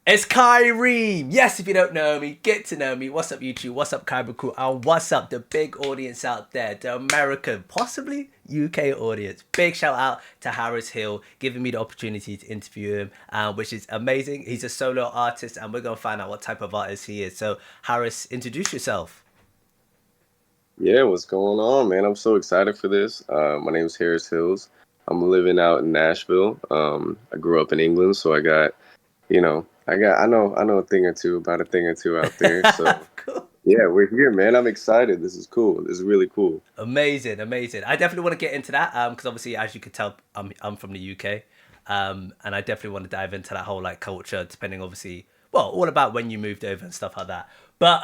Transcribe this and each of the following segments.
It's Kyrie. Yes, if you don't know me, get to know me. What's up, YouTube? What's up, Kyber Crew? And what's up, the big audience out there, the American, possibly UK audience. Big shout out to Harris Hill giving me the opportunity to interview him, which is amazing. He's a solo artist, and we're gonna find out what type of artist he is. So, Harris, introduce yourself. Yeah, what's going on, man? I'm so excited for this. My name is Harris Hills. I'm living out in Nashville. I grew up in England, so I know a thing or two about a thing or two out there. So Cool. yeah, we're here, man. I'm excited. This is cool. This is really cool. Amazing, amazing. I definitely want to get into that because obviously, as you could tell, I'm from the UK, and I definitely want to dive into that whole like culture, depending obviously, well, all about when you moved over and stuff like that. But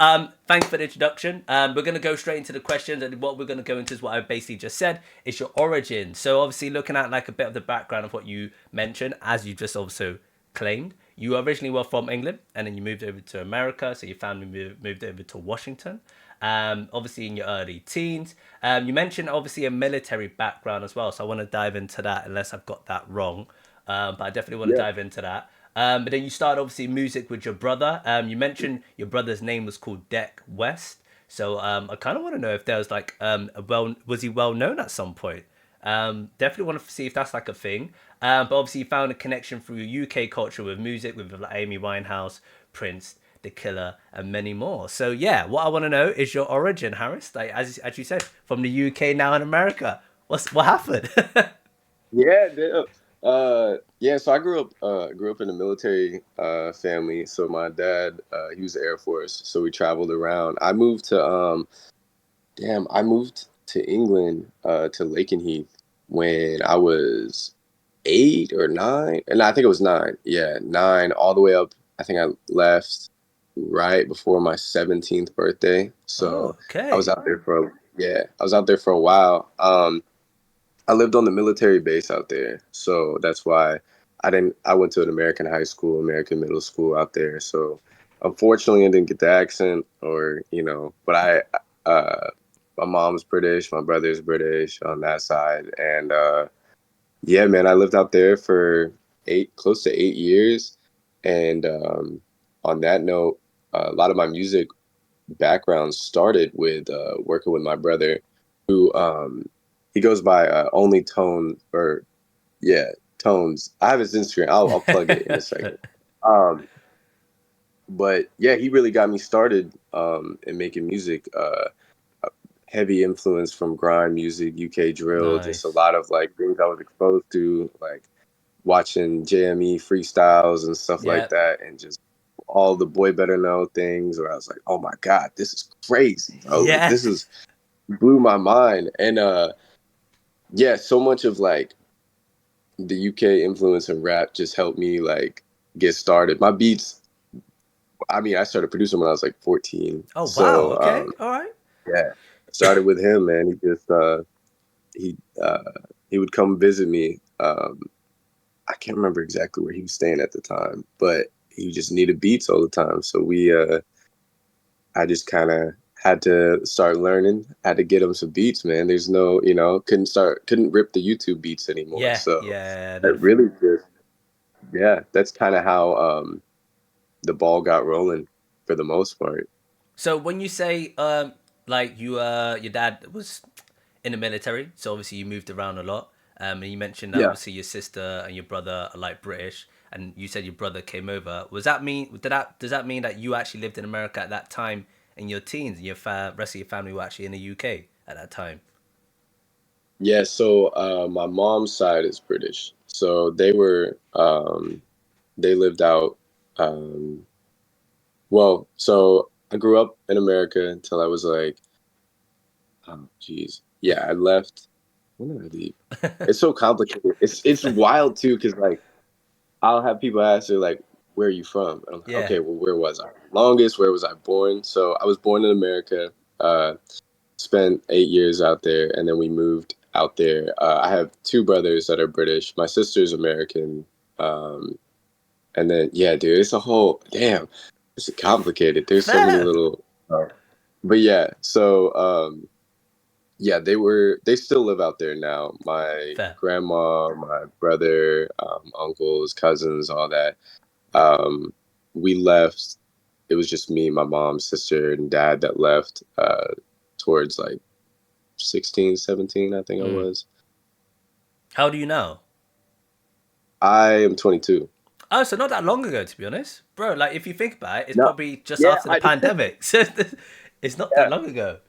thanks for the introduction. We're gonna go straight into the questions, and what we're gonna go into is what I basically just said. It's your origin. So obviously, looking at like a bit of the background of what you mentioned, as you just also claimed, you originally were from England, and then you moved over to America. So your family moved over to Washington, obviously in your early teens. You mentioned obviously a military background as well, so I want to dive into that unless I've got that wrong. But I definitely want to Yeah. dive into that. But then you started obviously music with your brother. You mentioned your brother's name was called Deck West. So I kind of want to know if there was like was he well known at some point? Definitely want to see if that's like a thing. But obviously, you found a connection through UK culture with music, with like Amy Winehouse, Prince, The Killer, and many more. So yeah, what I want to know is your origin, Harris. Like as you said, from the UK now in America. What happened? Yeah, damn. Yeah, so I grew up in a military family. So my dad, he was the Air Force, so we traveled around. I moved to England, to Lakenheath when I was 8 or 9, and I think it was 9. Yeah, 9 all the way up. I think I left right before my 17th birthday. Oh, So I was okay. out there for yeah, I was out there for a while. I lived on the military base out there, so that's why I went to an American high school, American middle school out there. So unfortunately, I didn't get the accent, but my mom's British, my brother's British on that side, and yeah, man, I lived out there for close to 8 years. And on that note, a lot of my music background started with working with my brother, who he goes by Only Tone, or yeah, Tones. I have his Instagram. I'll plug it in a second. Um, but yeah, he really got me started in making music. Heavy influence from grime music, UK drill, just a Nice. lot of like things I was exposed to, like watching JME freestyles and stuff like Yep. that, and just all the Boy Better Know things where I was like, oh my God, this is crazy, bro. Like Yeah. this is blew my mind. And yeah, so much of like the UK influence in rap just helped me like get started. My beats, I mean, I started producing when I was like 14. Oh wow. So Okay. All right. yeah, I started with him, man. He uh he would come visit me. I can't remember exactly where he was staying at the time, but he just needed beats all the time. So I just kind of had to start learning, had to get him some beats, man. There's no, couldn't rip the YouTube beats anymore. Yeah. So Yeah. that really just, yeah, that's kind of how the ball got rolling for the most part. So when you say like your dad was in the military, so obviously you moved around a lot. And you mentioned that Yeah. obviously your sister and your brother are like British, and you said your brother came over. Was that mean does that mean that you actually lived in America at that time in your teens, and your rest of your family were actually in the UK at that time? Yeah. So my mom's side is British. So they lived out, um, well, so I grew up in America until I was like, oh, geez. Yeah, I left. When did I leave? It's so complicated. It's wild too, because like I'll have people ask her like, "Where are you from?" And I'm like, Yeah. "Okay, well, where was I? Longest, where was I born?" So I was born in America. Spent 8 years out there, and then we moved out there. I have two brothers that are British. My sister's American. Um, and then yeah, dude, it's a whole damn. It's complicated. There's so many Fair. little. But yeah, so yeah, they still live out there now. My Fair. grandma, my brother, uncles, cousins, all that. Um, we left. It was just me, my mom, sister, and dad that left towards like 16, 17, I think I Mm. was. How do you know? I am 22. Oh, so not that long ago, to be honest, bro. Like, if you think about it, it's No, probably just yeah, after the pandemic. So it's not that yeah, long ago.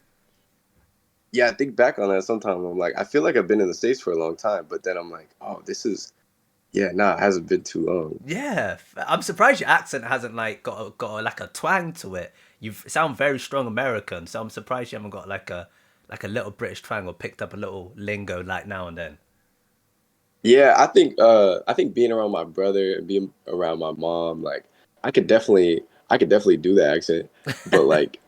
yeah. I think back on that sometimes. I'm like, I feel like I've been in the States for a long time, but then I'm like, oh, this is, yeah, nah, it hasn't been too long. Yeah, I'm surprised your accent hasn't like like a twang to it. You sound very strong American, so I'm surprised you haven't got like a little British twang or picked up a little lingo like now and then. Yeah, I think being around my brother and being around my mom, like I could definitely do the accent, but like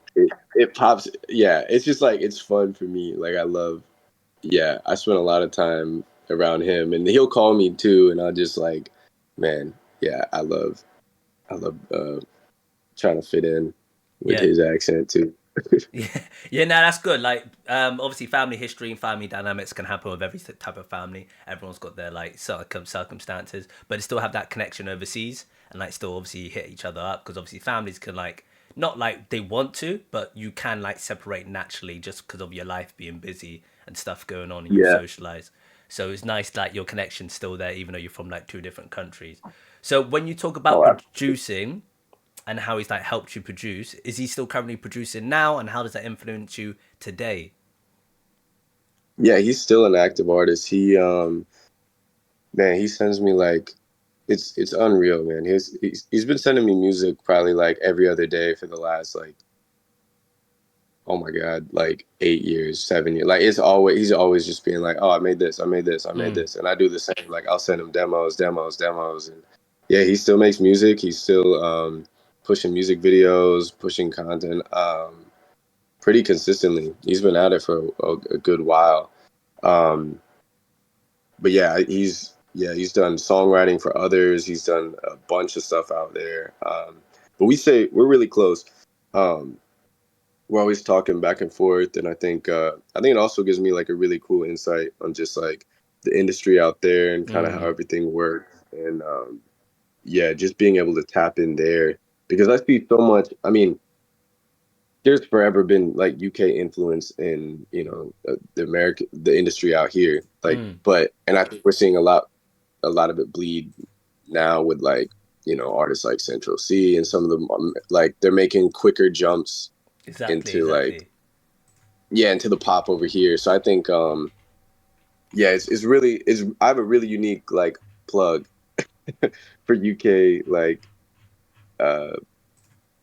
it pops. Yeah, it's just like it's fun for me. Like I love. Yeah, I spend a lot of time around him, and he'll call me too, and I'll just like, man, yeah, I love trying to fit in with Yeah, his accent too. yeah, yeah. No, that's good. Like, obviously, family history and family dynamics can happen with every type of family. Everyone's got their like circumstances, but they still have that connection overseas, and like still obviously hit each other up because obviously families can like not like they want to, but you can like separate naturally just because of your life being busy and stuff going on, and you Yeah. socialize. So it's nice that your connection's still there, even though you're from like two different countries. So when you talk about Oh, producing and how he's like helped you produce. Is he still currently producing now, and how does that influence you today? yeah, he's still an active artist. Man, he sends me like it's unreal, man. He's been sending me music probably like every other day for the last like oh my God, like 8 years, 7 years. Like it's always he's always just being like, oh, I made this, I made this, I made Mm, this, and I do the same. Like I'll send him demos, and yeah, he still makes music. He's still pushing music videos, pushing content pretty consistently. He's been at it for a good while. Um, but yeah, he's done songwriting for others. He's done a bunch of stuff out there. But we say we're really close. Um, we're always talking back and forth, and I think it also gives me like a really cool insight on just like the industry out there and kind of how mm, everything works, and yeah, just being able to tap in there because I see so much. I mean, there's forever been like UK influence in the industry out here, like, mm. but and I think we're seeing a lot of it bleed now with like artists like Central C and some of them like they're making quicker jumps Exactly, into like exactly. yeah into the pop over here. So I think yeah it's really is I have a really unique like plug for UK like uh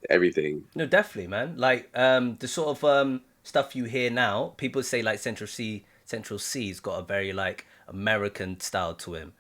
everything. No, definitely, man. Like the sort of stuff you hear now, people say like Central C's got a very like American style to him.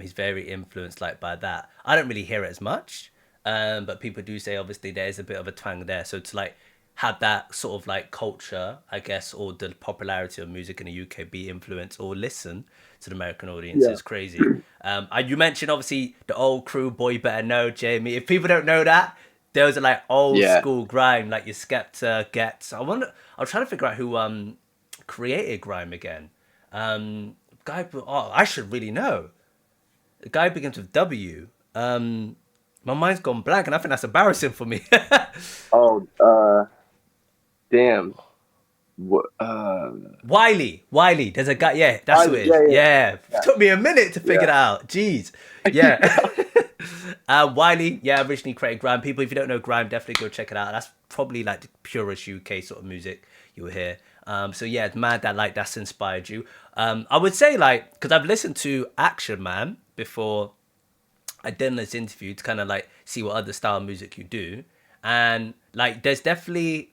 He's very influenced like by that. I don't really hear it as much, but people do say obviously there is a bit of a twang there. So to like have that sort of like culture, I guess, or the popularity of music in the UK be influenced or listen to the American audience Yeah. is crazy. You mentioned obviously the old crew, Boy Better Know, Jamie. If people don't know that, those are like old Yeah. school grime, like your Skepta, Gets. I was trying to figure out who created grime again. Guy, oh, I should really know. The guy begins with W. My mind's gone blank, and I think that's embarrassing for me. Oh, damn. What? Wiley. There's a guy. Yeah, that's who Riley. it Yeah, is. yeah, Yeah, took me a minute to figure yeah, that out. Jeez. Yeah. Wiley. Yeah, originally created grime. People, if you don't know grime, definitely go check it out. That's probably like the purest UK sort of music you'll hear. So yeah, it's mad that like that's inspired you. I would say like because I've listened to Action Man before I did this interview to kind of like see what other style of music you do, and like there's definitely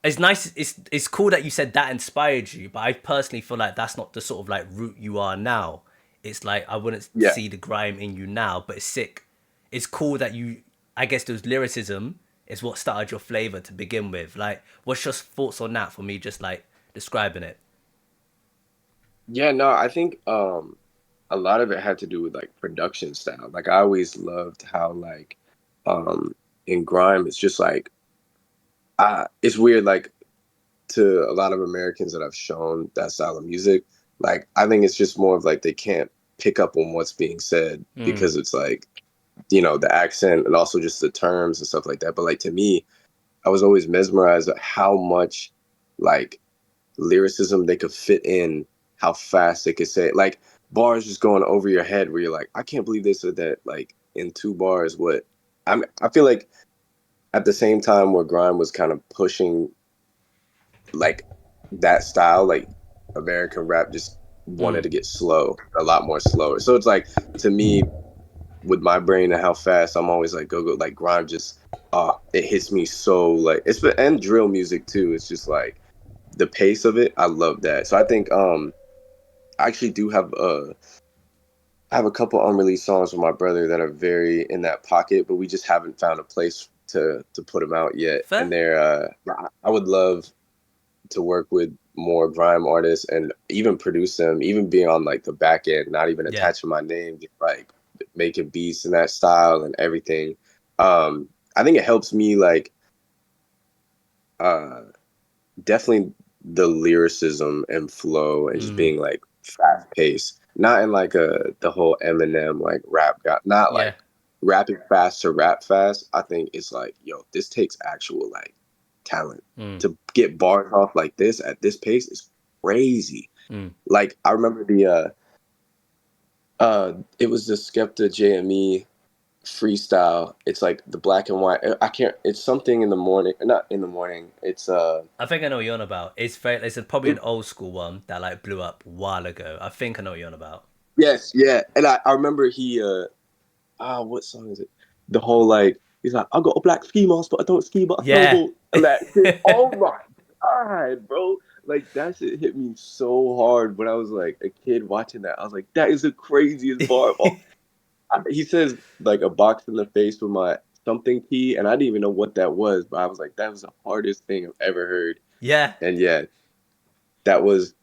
it's nice. It's cool that you said that inspired you, but I personally feel like that's not the sort of like route you are now. It's like I wouldn't yeah. see the grime in you now, but it's sick. It's cool that you. I guess those lyricism is what started your flavor to begin with. Like, what's your thoughts on that? For me, just like describing it. Yeah, no, I think a lot of it had to do with like production style. Like I always loved how like um in grime it's just like it's weird like to a lot of Americans that I've shown that style of music, like I think it's just more of like they can't pick up on what's being said Mm, because it's like the accent and also just the terms and stuff like that. But like to me, I was always mesmerized at how much like lyricism they could fit in, how fast they could say it. Like bars just going over your head where you're like, I can't believe they said that like in 2 bars. I feel like at the same time where grime was kind of pushing like that style, like American rap just wanted Mm. to get slow, a lot more slower. So it's like to me, with my brain and how fast I'm always like go like grime just it hits me so like and drill music too. It's just like the pace of it. I love that. So I think I actually do have I have a couple unreleased songs with my brother that are very in that pocket, but we just haven't found a place to put them out yet. And Fair. they're I would love to work with more grime artists and even produce them, even being on like the back end, not even Yeah. attaching my name, just like making beats in that style and everything. I think it helps me like uh definitely the lyricism and flow and just Mm. being like fast paced. Not in like the whole Eminem like rap guy, not Yeah. like rapping fast to rap fast. I think it's like, yo, this takes actual like talent. Mm. To get bars off like this at this pace is crazy. Mm. Like I remember it was the Skepta JME freestyle. It's like the black and white. I can't. It's something in the morning. Not in the morning. It's I think I know what you're on about. It's probably an old school one that like blew up a while ago. I think I know what you're on about. yes, yeah. And I remember he what song is it? The whole like he's like, I got a black ski mask, but I don't ski, but I Yeah. snowboard. And that shit, oh my god, bro. Like that shit hit me so hard when I was like a kid watching that. I was like, that is the craziest bar of all. He says like a box in the face with my something key, and I didn't even know what that was, but I was like, that was the hardest thing I've ever heard. Yeah. And that was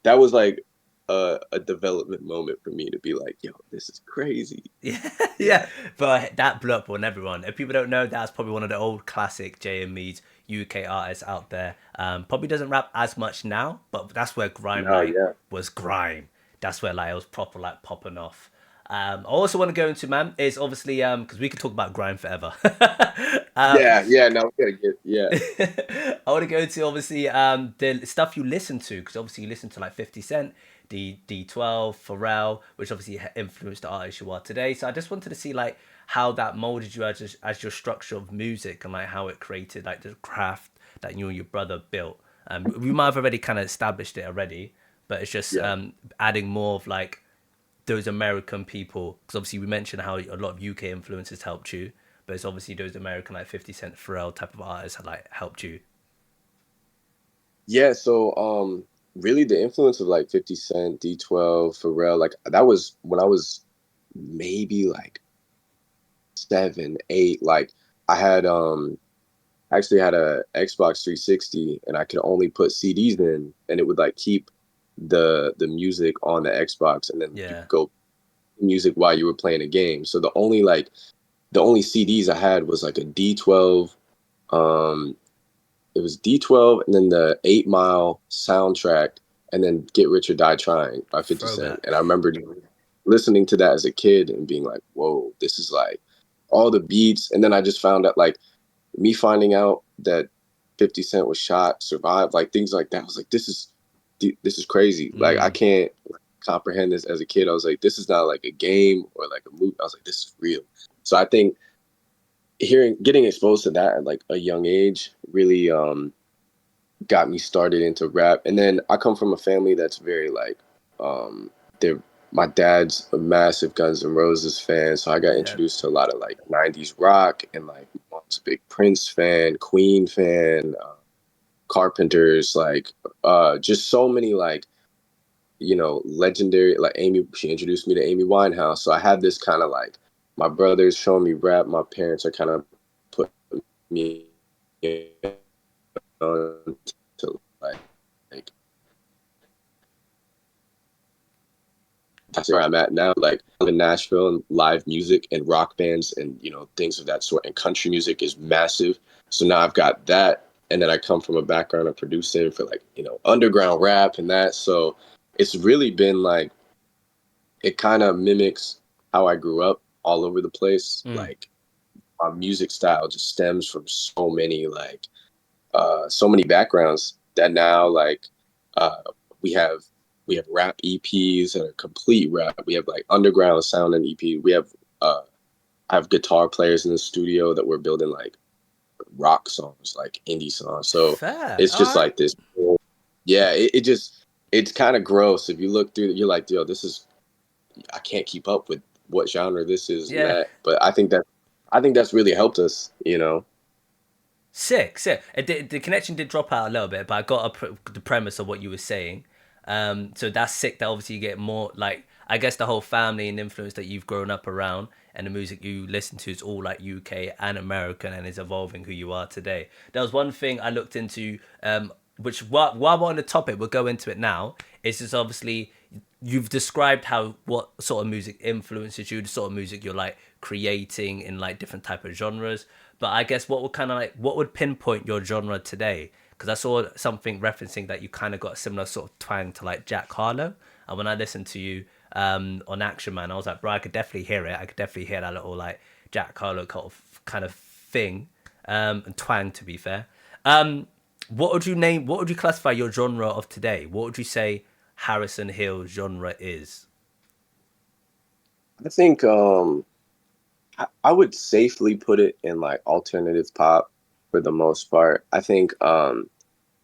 that was like a development moment for me to be like, yo, this is crazy. Yeah, yeah, Yeah. but that blew up on everyone. If people don't know, that's probably one of the old classic JME's UK artists out there. Probably doesn't rap as much now, but that's where grime No, like yeah. was grime. That's where like it was proper like popping off. I also want to go into man is obviously because we could talk about grime forever. uh, Yeah, no, we gotta get I want to go to obviously the stuff you listen to because obviously you listen to like 50 Cent, D12, Pharrell, which obviously influenced the artist you are today. So I just wanted to see like how that molded you as your structure of music and like how it created like the craft that you and your brother built. We might have already kind of established it already, but it's just yeah. adding more of like those American people because obviously we mentioned how a lot of UK influences helped you, but it's obviously those American like 50 Cent, Pharrell type of artists that like helped you. Yeah, so really the influence of like 50 Cent, D12, Pharrell, like that was when I was maybe like 7, 8. Like I had actually had a Xbox 360 and I could only put CDs in and it would like keep the music on the Xbox and then you Yeah. could go music while you were playing a game. So the only CDs I had was like a D12 um it was D12 and then the 8 Mile soundtrack and then Get Rich or Die Trying by 50 Cent. And I Throwback. remember listening to that as a kid and being like, whoa, this is like all the beats. And then I just found out like me finding out that 50 Cent was shot, survived, like things like that. I was like, this is crazy. Like I Mm. can't comprehend this as a kid. I was like, this is not like a game or like a movie. I was like, this is real. So I think getting exposed to that at like a young age really got me started into rap. And then I come from a family that's very like they're my dad's a massive Guns N' Roses fan, so I got Yeah. introduced to a lot of like '90s rock, and like my mom's a big Prince fan, Queen fan, Carpenters, like just so many like legendary like Amy. She introduced me to Amy Winehouse, so I had this kind of like my brothers showing me rap. My parents are kind of putting me on to like that's where I'm at now. Like I live in Nashville and live music and rock bands and things of that sort. And country music is massive. So now I've got that, and then I come from a background of producing for like underground rap and that. So it's really been like it kind of mimics how I grew up. all over the place. Mm. Like my music style just stems from so many like so many backgrounds that now like uh we have we have rap EPs that are complete rap. We have like underground sound and EP. We have I have guitar players in the studio that we're building like rock songs, like indie songs. So Fair. it's All just right. like this. Yeah, it just it's kind of gross. If you look through, you're like, yo, this is I can't keep up with what genre this is and Yeah. that. But I think that's really helped us, you know. Sick, sick. The connection did drop out a little bit, but I got the premise of what you were saying. So that's sick. That obviously you get more like I guess the whole family and influence that you've grown up around, and the music you listen to is all like UK and American, and is evolving who you are today. There was one thing I looked into, which while we're on the topic, we'll go into it now. Is just obviously you've described how what sort of music influences you, the sort of music you're like creating in like different type of genres. But I guess what would kind of like what would pinpoint your genre today? Because I saw something referencing that you kind of got a similar sort of twang to like Jack Harlow. And when I listened to you on Action Man, I was like, bro, I could definitely hear it. I could definitely hear that little like Jack Harlow kind of thing and twang. To be fair, what would you name? What would you classify your genre of today? What would you say Harrison Hill's genre is? I think I would safely put it in like alternative pop for the most part. I think a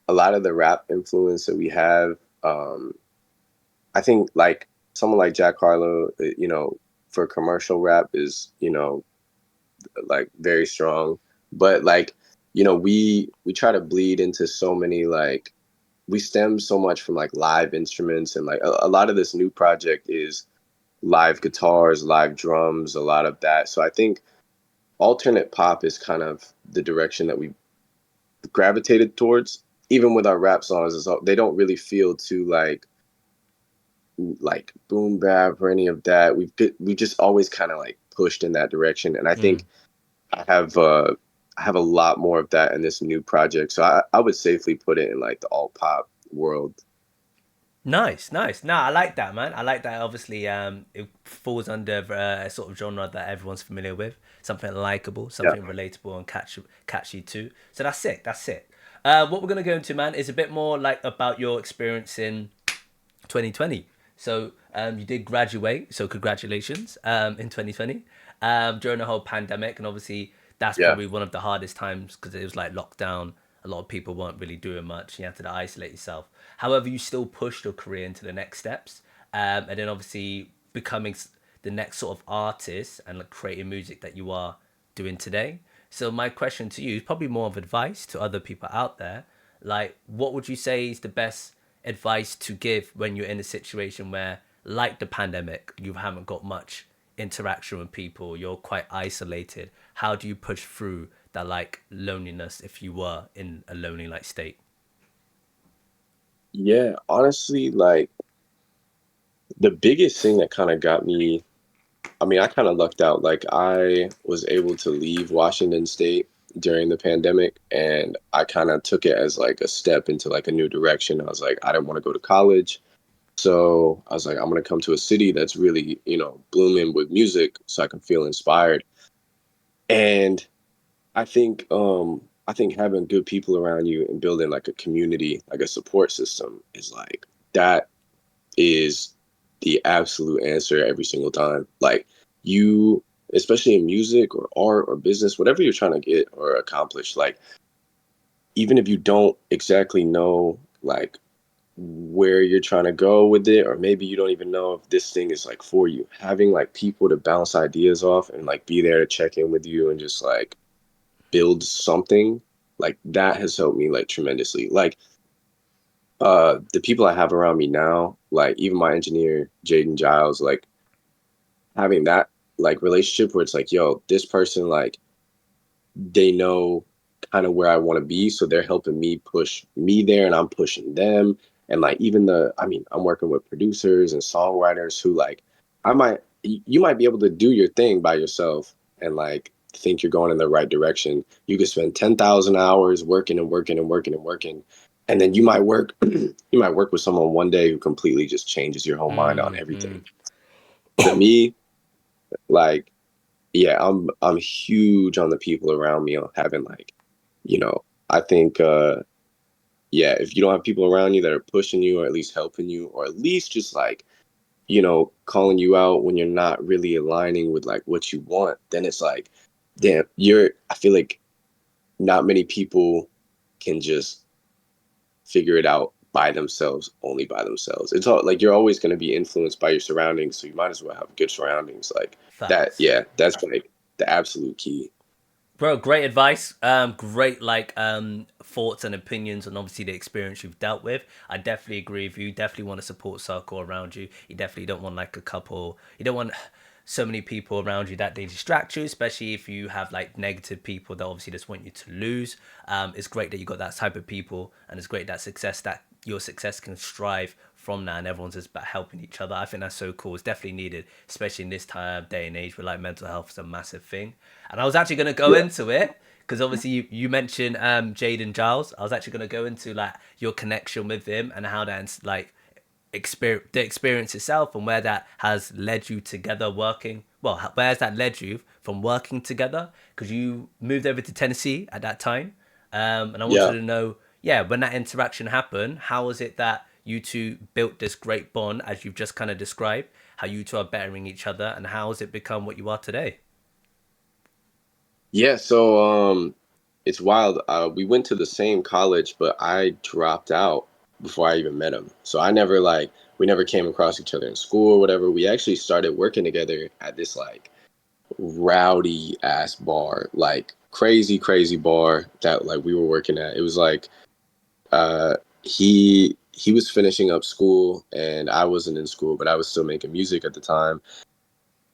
lot of the rap influence that we have, I think like someone like Jack Harlow, you know, for commercial rap is, you know, like very strong. But like, you know, we try to bleed into so many like we stem so much from like live instruments and like a lot of this new project is live guitars, live drums, a lot of that. So I think alternate pop is kind of the direction that we gravitated towards. Even with our rap songs, they don't really feel too like boom bap or any of that. We just always kind of like pushed in that direction, and I think Mm. I have a lot more of that in this new project. So I would safely put it in like the alt pop world. Nice, nice. No, I like that, man. I like that. Obviously, it falls under a sort of genre that everyone's familiar with. Something likable, Yeah, something relatable, and catchy too. So that's sick. That's sick. What we're gonna go into, man, is a bit more like about your experience in 2020. So you did graduate, so congratulations in 2020 during the whole pandemic, and obviously that's yeah, probably one of the hardest times because it was like lockdown. A lot of people weren't really doing much. You had to isolate yourself. However, you still pushed your career into the next steps, and then obviously becoming the next sort of artist and like creating music that you are doing today. So my question to you is probably more of advice to other people out there. Like, what would you say is the best advice to give when you're in a situation where, like the pandemic, you haven't got much interaction with people, you're quite isolated? How do you push through that like loneliness if you were in a lonely like state? yeah. Honestly, like the biggest thing that kind of got me, I mean, I kind of lucked out. Like I was able to leave Washington State during the pandemic, and I kind of took it as like a step into like a new direction. I was like, I didn't want to go to college. So I was like, I'm gonna come to a city that's really, you know, blooming with music so I can feel inspired. And I think having good people around you and building like a community, like a support system is like that is the absolute answer every single time. Like you, especially in music or art or business, whatever you're trying to get or accomplish, like even if you don't exactly know like where you're trying to go with it, or maybe you don't even know if this thing is like for you, having like people to bounce ideas off and like be there to check in with you and just like build something like that has helped me like tremendously. Like the people I have around me now, like even my engineer, Jaden Giles, like having that like relationship where it's like, yo, this person like they know kind of where I want to be, so they're helping me push me there and I'm pushing them. And like even I mean, I'm working with producers and songwriters who like you might be able to do your thing by yourself and like think you're going in the right direction. You could spend 10,000 hours working and working and working and working. And then you might work you might work with someone one day who completely just changes your whole mind on Mm, everything. mm. To me, like yeah, I'm huge on the people around me on having like, you know, I think yeah, if you don't have people around you that are pushing you or at least helping you or at least just like, calling you out when you're not really aligning with like what you want, then it's like, damn, I feel like not many people can just figure it out by themselves, only by themselves. It's all like you're always going to be influenced by your surroundings, so you might as well have good surroundings like that. Facts. Yeah, that's like the absolute key. Bro, great advice. Great like thoughts and opinions on obviously the experience you've dealt with. I definitely agree with you. Definitely want a support circle around you. You definitely don't want like a couple. You don't want so many people around you that they distract you, especially if you have like negative people that obviously just want you to lose. It's great that you got that type of people, and it's great that your success can strive from that, and everyone's just about helping each other. I think that's so cool. It's definitely needed, especially in this time day and age where like mental health is a massive thing. And I was actually going to go Yeah. into it because obviously you mentioned Jaden Giles. I was actually going to go into like your connection with him and how that's like the experience itself and where that has led you together working. Well, where has that led you from working together? Because you moved over to Tennessee at that time, and I wanted Yeah. to know, yeah, when that interaction happened, how was it that you two built this great bond as you've just kind of described? How you two are bettering each other, and how has it become what you are today? Yeah, so it's wild. We went to the same college, but I dropped out before I even met him. So I never like we never came across each other in school or whatever. We actually started working together at this like rowdy ass bar, like crazy, crazy bar that like we were working at. It was like he was finishing up school and I wasn't in school, but I was still making music at the time.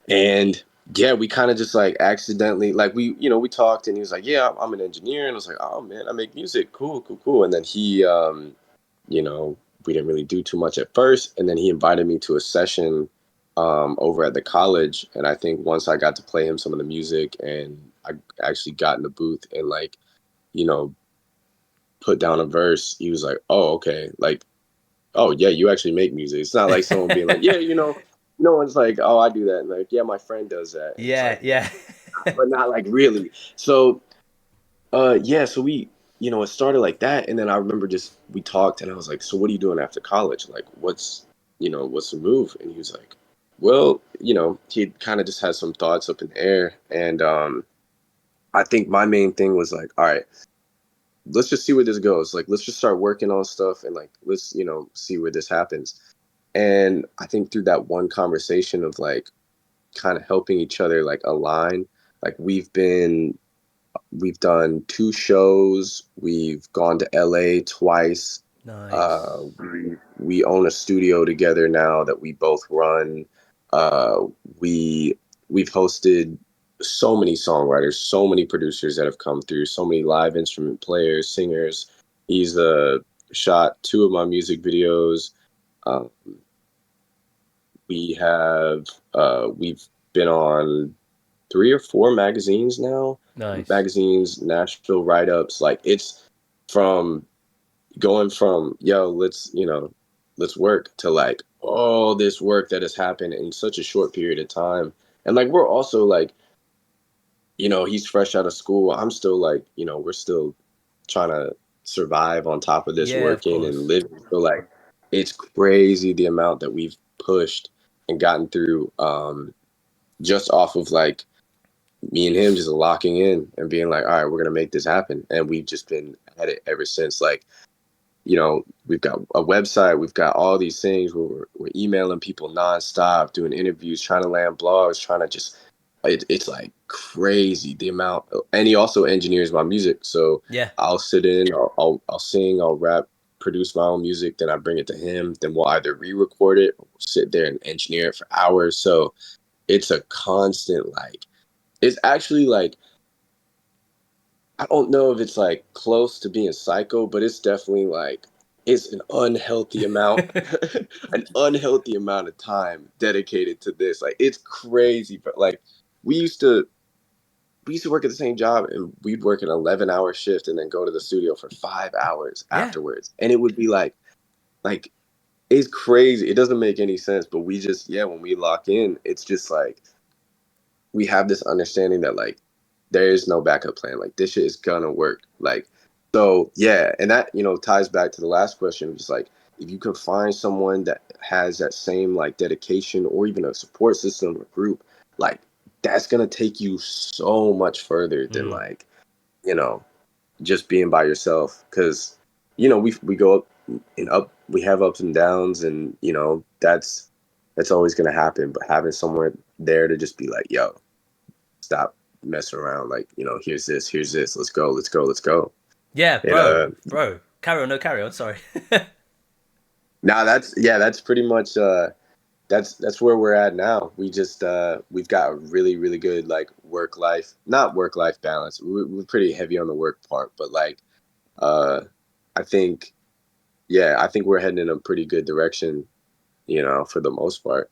And yeah, we kind of just like accidentally, like we talked and he was like, yeah, I'm an engineer. And I was like, oh man, I make music. Cool, cool, cool. And then you know, we didn't really do too much at first. And then he invited me to a session over at the college. And I think once I got to play him some of the music and I actually got in the booth and like, you know, put down a verse, he was like, oh, okay. Like, oh yeah, you actually make music. It's not like someone being like, yeah, no one's like, oh, I do that. And like, yeah, my friend does that. And it's Yeah, like, yeah. but not like really. So, yeah, so it started like that. And then I remember just, we talked and I was like, so what are you doing after college? Like, what's the move? And he was like, well, he kind of just had some thoughts up in the air. And, I think my main thing was like, all right, let's just see where this goes. Like, let's just start working on stuff and like, let's, see where this happens. And I think through that one conversation of like kind of helping each other like align, like we've done two shows, we've gone to LA twice. Nice. We own a studio together now that we both run. Uh, we we've hosted so many songwriters, so many producers that have come through, so many live instrument players, singers. He's shot two of my music videos. Um, we've been on three or four magazines now. Nice. Magazines, Nashville write-ups. Like it's from going from yo, let's work to like all this work that has happened in such a short period of time. And like we're also like, he's fresh out of school. I'm still like, we're still trying to survive on top of this Yeah, of working and course. living. So like it's crazy the amount that we've pushed and gotten through just off of like me and him just locking in and being like, all right, we're gonna make this happen. And we've just been at it ever since. Like, we've got a website, we've got all these things where we're emailing people nonstop, doing interviews, trying to land blogs, trying to just it's like crazy the amount. And he also engineers my music, so Yeah. I'll sit in, I'll sing, I'll rap, produce my own music, then I bring it to him, then we'll either re-record it or we'll sit there and engineer it for hours. So it's a constant like it's actually like I don't know if it's like close to being psycho, but it's definitely like it's an unhealthy amount, an unhealthy amount of time dedicated to this. Like it's crazy, but like we used to we used to work at the same job and we'd work an 11-hour shift and then go to the studio for 5 hours Yeah. afterwards. And it would be like it's crazy. It doesn't make any sense, but we just yeah, when we lock in, it's just like we have this understanding that like there is no backup plan. Like this shit is gonna work. Like so yeah, and that ties back to the last question. Just like if you could find someone that has that same like dedication or even a support system or group, like that's gonna take you so much further than Mm. like you know just being by yourself. Because we go up and up, we have ups and downs, and that's always gonna happen. But having someone there to just be like, yo, stop messing around. Like, here's this. Let's go. Let's go. Let's go. Yeah, And bro. Carry on, no carry on, sorry. now that's pretty much that's where we're at now. We've got a really, really good like not work life balance. We're pretty heavy on the work part, but like uh I think I think we're heading in a pretty good direction, for the most part.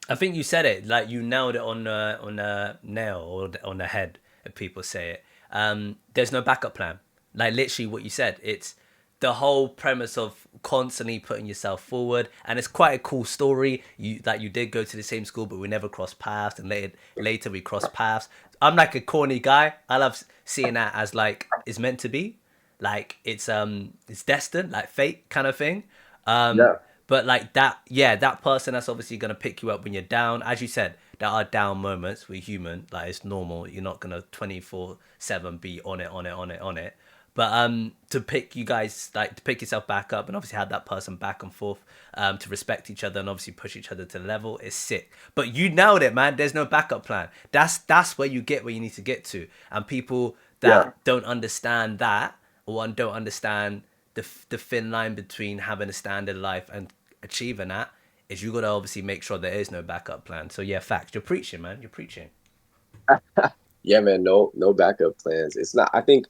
I think you said it, like you nailed it on the nail or on the head, if people say it. There's no backup plan. Like literally what you said. It's the whole premise of constantly putting yourself forward, and it's quite a cool story. You did go to the same school, but we never crossed paths, and later we crossed paths. I'm like a corny guy. I love seeing that as like it's meant to be, like it's destined, like fate kind of thing. Um, Yeah. but like that, yeah, that person that's obviously gonna pick you up when you're down. As you said, there are down moments. We're human. Like it's normal. You're not gonna 24/7 be on it, on it, on it, on it. But to pick you guys, like to pick yourself back up and obviously have that person back and forth, to respect each other and obviously push each other to the level is sick. But you nailed it, man. There's no backup plan. That's where you get where you need to get to. And people Yeah. that don't understand that or don't understand the thin line between having a standard life and achieving that is you gotta obviously make sure there is no backup plan. So yeah, facts. You're preaching, man. You're preaching. Yeah, man, no backup plans. It's not. I think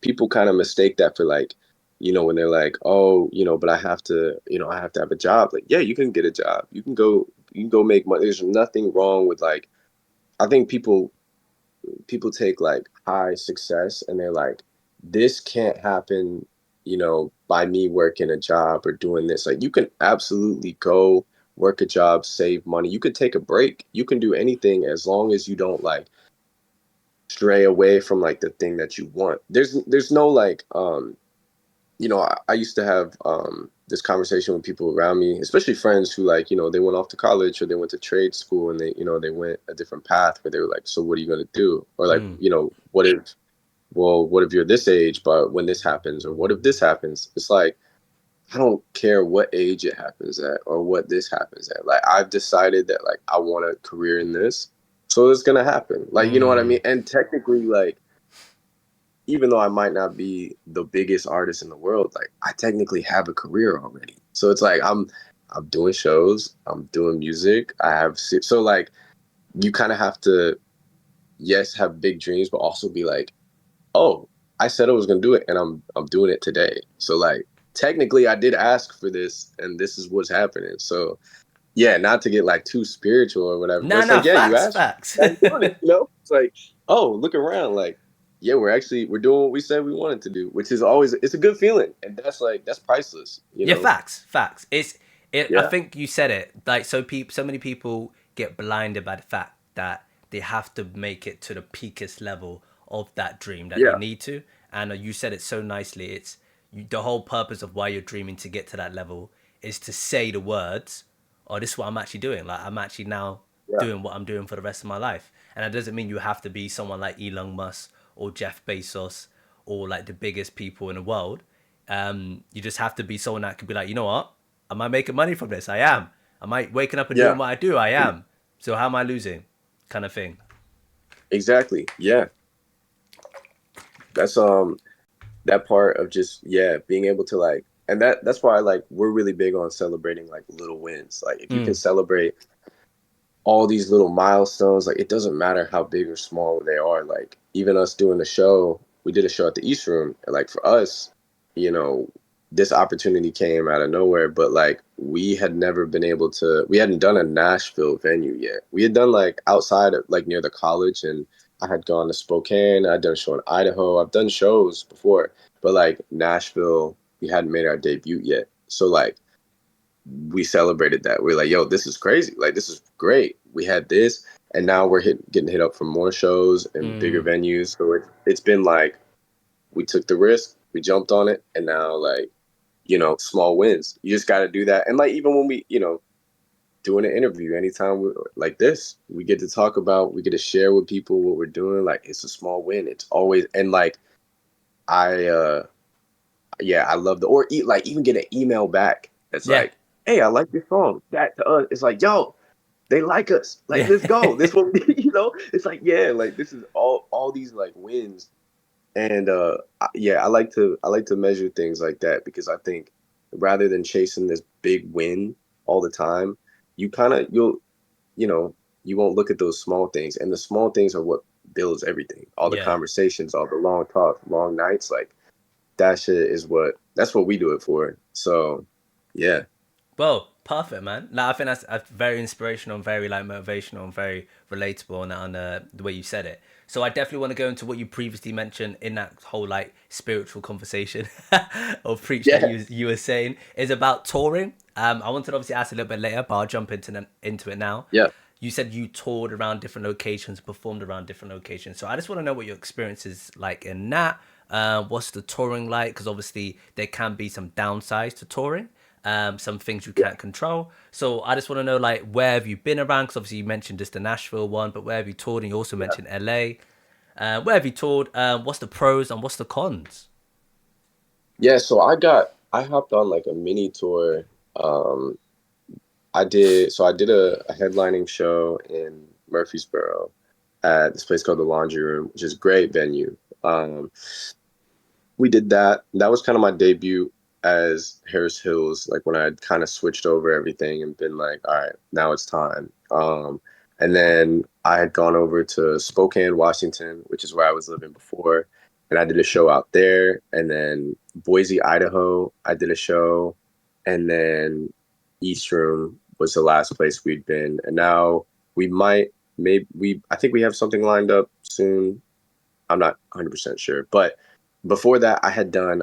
people kind of mistake that for like, when they're like, oh, but I have to have a job. Like, yeah, you can get a job. You can go make money. There's nothing wrong with like, I think people take like high success and they're like, this can't happen, by me working a job or doing this. Like, you can absolutely go work a job, save money. You could take a break. You can do anything as long as you don't like stray away from like the thing that you want. There's no like I used to have this conversation with people around me, especially friends who like, they went off to college or they went to trade school and they went a different path where they were like, so what are you going to do? Or like, Mm. what if you're this age, but when this happens, or what if this happens? It's like, I don't care what age it happens at or what this happens at. Like, I've decided that like I want a career in this, so it's going to happen. Like, you know what I mean? Mm. And technically, like, even though I might not be the biggest artist in the world, like I technically have a career already. So it's like I'm doing shows, I'm doing music, so like you kind of have to, yes, have big dreams, but also be like, oh, I said I was gonna do it, and I'm doing it today. So like technically, I did ask for this, and this is what's happening. So yeah, not to get like too spiritual or whatever, but Nah, it's nah, like, yeah, you facts, asked, facts. I'm doing it. It's like, oh, look around, like, yeah, we're doing what we said we wanted to do, which is always it's a good feeling, and that's priceless, Yeah, facts, facts. I Yeah, think you said it. Like so many people get blinded by the fact that they have to make it to the peakest level of that dream that they yeah, need to. And you said it so nicely. The whole purpose of why you're dreaming to get to that level is to say the words, "Oh, this is what I'm actually doing. Like I'm actually now yeah, doing what I'm doing for the rest of my life." And that doesn't mean you have to be someone like Elon Musk or Jeff Bezos or like the biggest people in the world. You just have to be someone that could be like, you know what? Am I making money from this? I am. Am I waking up and doing yeah, what I do? I am. So how am I losing? Kind of thing. exactly. Yeah, that's that part of just being able to like, and that's why like we're really big on celebrating like little wins. Like if you can Mm. celebrate all these little milestones, like it doesn't matter how big or small they are. Like even us doing the show, we did a show at the East Room, and like for us, you know, this opportunity came out of nowhere. But like we hadn't done a Nashville venue yet. We had done like outside of like near the college, and I had gone to Spokane. I'd done a show in Idaho. I've done shows before, but like Nashville, we hadn't made our debut yet. So like we celebrated that. We're like, yo, this is crazy. Like, this is great. We had this. and now we're getting hit up for more shows and bigger Mm, venues. So it's been like we took the risk, we jumped on it, and now like small wins. You just got to do that. And like even when we doing an interview, anytime like this, we get to talk about, we get to share with people what we're doing. Like it's a small win. It's always and like I yeah, I love the or eat like even get an email back that's yeah. like, hey, I like your song. That to us, it's like, yo, they like us. Like, Yeah. let's go. This one, it's like, yeah, like this is all these like wins. And yeah, I like to measure things like that because I think rather than chasing this big win all the time, you kind of you know, you won't look at those small things, and the small things are what builds everything. All the Yeah. conversations, all the long talks, long nights, like that shit is that's what we do it for. So, yeah, Well, perfect, man. Like, I think that's very inspirational and very like motivational and very relatable on the way you said it. So I definitely want to go into what you previously mentioned in that whole like spiritual conversation or preach that yeah, you were saying is about touring. I wanted to obviously ask a little bit later, but I'll jump into it now. yeah. You said you toured around different locations, performed around different locations. So I just want to know what your experience is like in that. What's the touring like? Because obviously there can be some downsides to touring, some things you can't control. So I just want to know like where have you been around? Because obviously you mentioned just the Nashville one, but where have you toured? And you also Yeah. mentioned LA. Where have you toured? What's the pros and what's the cons? Yeah, so I hopped on like a mini tour. Um, I did a headlining show in Murfreesboro at this place called the Laundry Room, which is a great venue. We did that. That was kind of my debut as Harris Hills, like when I had kind of switched over everything and been like, all right, now it's time. And then I had gone over to Spokane, Washington, which is where I was living before, and I did a show out there. And then Boise, Idaho, I did a show, and then East Room was the last place we'd been. And now we might, maybe I think we have something lined up soon. I'm not 100% sure, but before that, I had done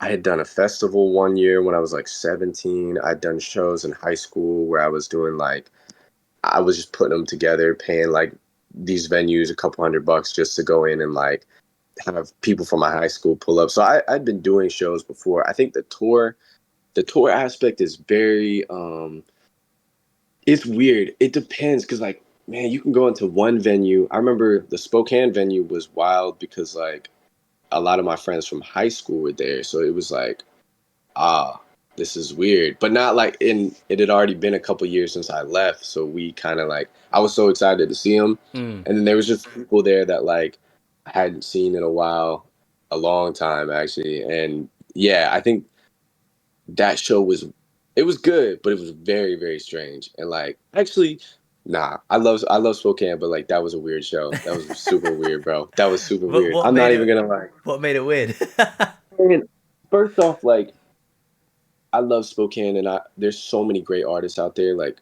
a festival one year when I was like 17. I'd done shows in high school where I was doing like I was just putting them together, paying like these venues a couple $100 just to go in and like have people from my high school pull up. So I'd been doing shows before. I think the tour aspect is very it's weird. It depends because like man, you can go into one venue. I remember the Spokane venue was wild because like a lot of my friends from high school were there. So it was like, ah, this is weird. But not like it had already been a couple years since I left. So we kind of like I was so excited to see them. Mm, And then there was just people there that like I hadn't seen in a while, a long time actually. And yeah, I think that show was good, but it was very, very strange. And like actually I love Spokane, but like that was a weird show. That was super weird, bro. That was super what weird. what I'm made not even it gonna lie. what made it weird? And first off, like I love Spokane, and there's so many great artists out there, like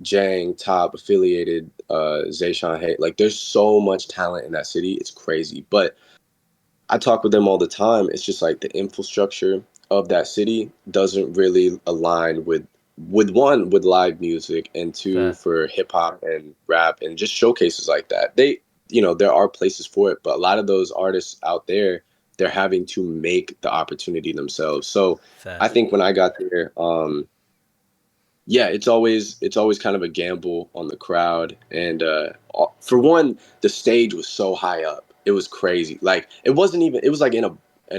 Jang, Top, Affiliated, Zayshawn Hay. Like there's so much talent in that city. It's crazy. But I talk with them all the time. It's just like the infrastructure of that city doesn't really align with one with live music and two Fair. for hip hop and rap and just showcases like that. There are places for it, but a lot of those artists out there, they're having to make the opportunity themselves. So Fair. I think when I got there, yeah, it's always kind of a gamble on the crowd. And for one, the stage was so high up. It was crazy. Like it wasn't even. It was like in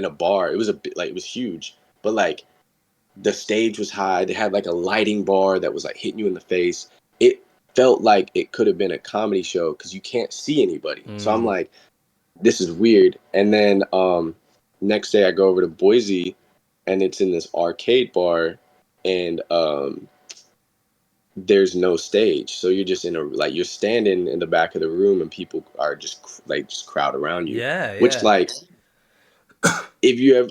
a bar. It was a bit like it was huge, but like the stage was high. They had like a lighting bar that was like hitting you in the face. It felt like it could have been a comedy show because you can't see anybody. So I'm Mm, like, this is weird. And then next day I go over to Boise, and it's in this arcade bar, and there's no stage, so you're just in a like you're standing in the back of the room and people are just crowd around you, yeah, which yeah, like if you have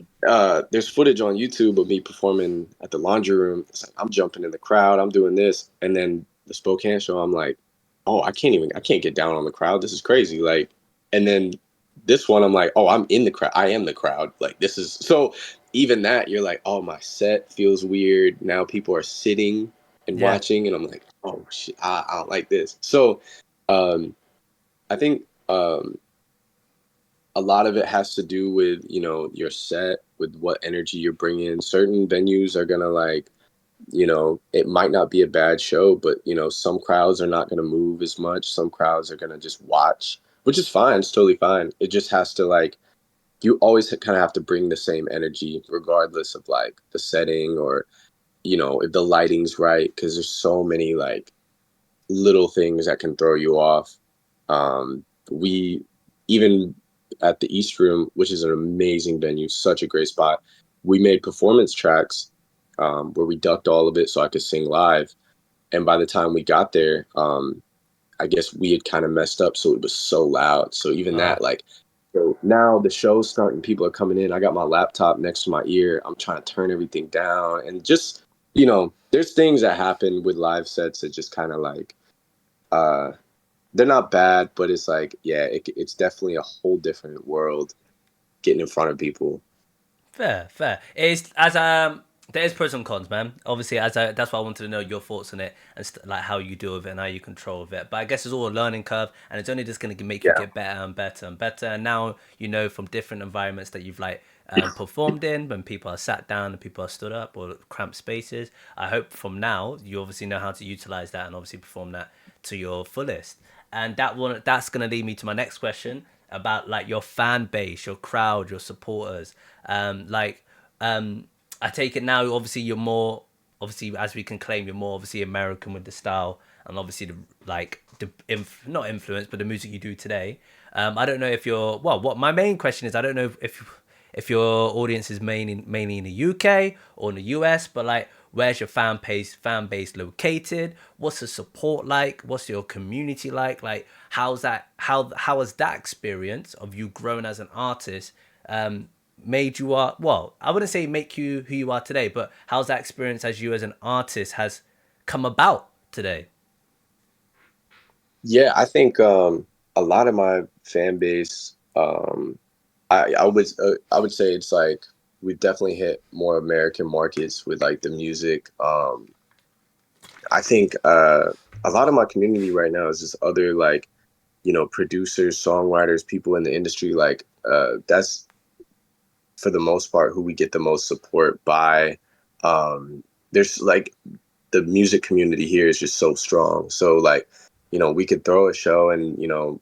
there's footage on YouTube of me performing at the Laundry Room. It's like I'm jumping in the crowd, I'm doing this, and then the Spokane show, I'm like, oh, I can't get down on the crowd, this is crazy, like. And then this one I'm like, oh, I'm in the crowd, I am the crowd, like this is so. Even that you're like, oh, my set feels weird now, people are sitting and yeah. watching, and I'm like, oh shit, I don't like this. So, um, I think a lot of it has to do with, your set, with what energy you're bringing. Certain venues are gonna like, it might not be a bad show, but some crowds are not gonna move as much. Some crowds are gonna just watch, which is fine. It's totally fine. It just has to like, you always kind of have to bring the same energy regardless of like the setting, or if the lighting's right, because there's so many like little things that can throw you off. We even at the East Room, which is an amazing venue, such a great spot, we made performance tracks, where we ducked all of it so I could sing live. And by the time we got there, I guess we had kind of messed up, so it was so loud. So even that, Ah, like, so now the show's starting, people are coming in. I got my laptop next to my ear. I'm trying to turn everything down, and just there's things that happen with live sets that just kind of like, uh, they're not bad, but it's like, yeah, it's definitely a whole different world getting in front of people. fair, fair. It's as there's pros and cons, man. Obviously, that's why I wanted to know your thoughts on it and like how you deal with it and how you control with it. But I guess it's all a learning curve, and it's only just gonna make you Yeah. get better and better and better. And now you know from different environments that you've like performed in, when people are sat down and people are stood up or cramped spaces. I hope from now you obviously know how to utilize that and obviously perform that to your fullest. And that's gonna lead me to my next question about like your fan base, your crowd, your supporters. Like I take it now. Obviously, you're more obviously as we can claim you're more obviously American with the style and obviously the like not influence, but the music you do today. I don't know if you're well. What my main question is, I don't know if your audience is mainly in the UK or in the US, but like where's your fan base located? What's the support like? What's your community like? Like how's that how has that experience of you growing as an artist made you are well, I wouldn't say make you who you are today, but how's that experience as you as an artist has come about today? Yeah, I think a lot of my fan base, I would say it's like we definitely hit more American markets with like the music. I think a lot of my community right now is just other like, producers, songwriters, people in the industry. Like, that's for the most part who we get the most support by. There's like, the music community here is just so strong. So like, we could throw a show, and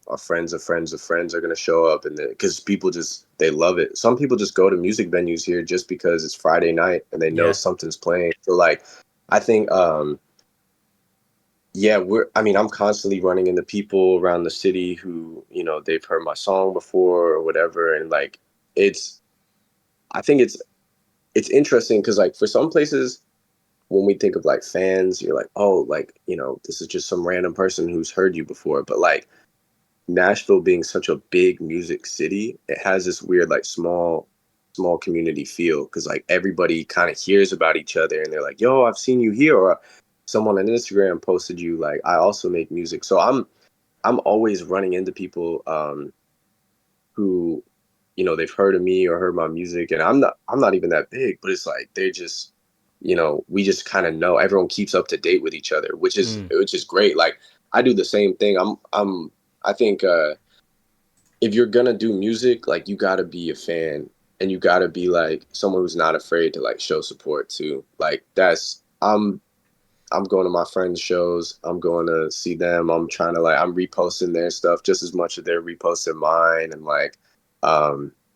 our friends of friends of friends are gonna show up, and because people just they love it. Some people just go to music venues here just because it's Friday night and they know Yeah. something's playing. So like, I think, yeah, I mean, I'm constantly running into people around the city who, they've heard my song before or whatever. And like, it's, I think it's interesting because like for some places, when we think of like fans, you're like, oh, like, this is just some random person who's heard you before. But like, Nashville being such a big music city, it has this weird, like, small community feel, because like everybody kind of hears about each other, and they're like, yo, I've seen you here, or someone on Instagram posted you, like, I also make music. So I'm always running into people, who, they've heard of me or heard my music, and I'm not even that big, but it's like they just, we just kind of know. Everyone keeps up to date with each other, Mm. which is great. Like, I do the same thing. I think, if you're gonna do music, like, you gotta be a fan, and you gotta be like someone who's not afraid to like show support too. Like, I'm going to my friends' shows. I'm going to see them. I'm trying to like, I'm reposting their stuff just as much as they're reposting mine. And like,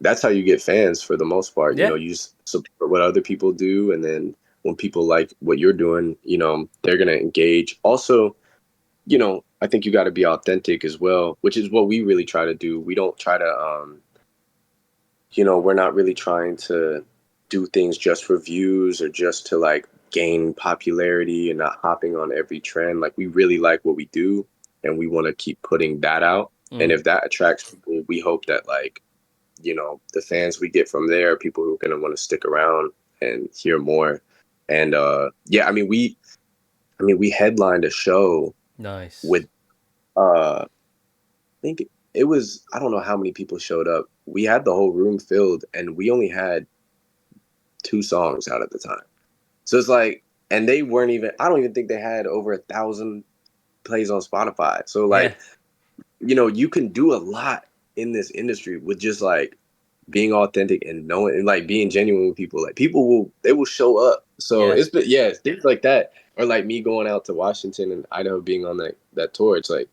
that's how you get fans for the most part. Yeah. You just support what other people do. And then when people like what you're doing, they're going to engage. Also, I think you got to be authentic as well, which is what we really try to do. We don't try to, we're not really trying to do things just for views or just to like gain popularity, and not hopping on every trend. Like, we really like what we do, and we want to keep putting that out. And Mm. if that attracts people, we hope that like, the fans we get from there are people who are going to want to stick around and hear more. And yeah, I mean, we headlined a show Nice. with, I think it was, I don't know how many people showed up. We had the whole room filled, and we only had two songs out at the time. So it's like, and they weren't even. I don't even think they had over 1,000 plays on Spotify. So Yeah, like, you know, you can do a lot in this industry with just like being authentic and knowing and like being genuine with people. Like people will they will show up. So yeah, it's been yeah, things like that. Or like me going out to Washington and Idaho being on that tour. It's like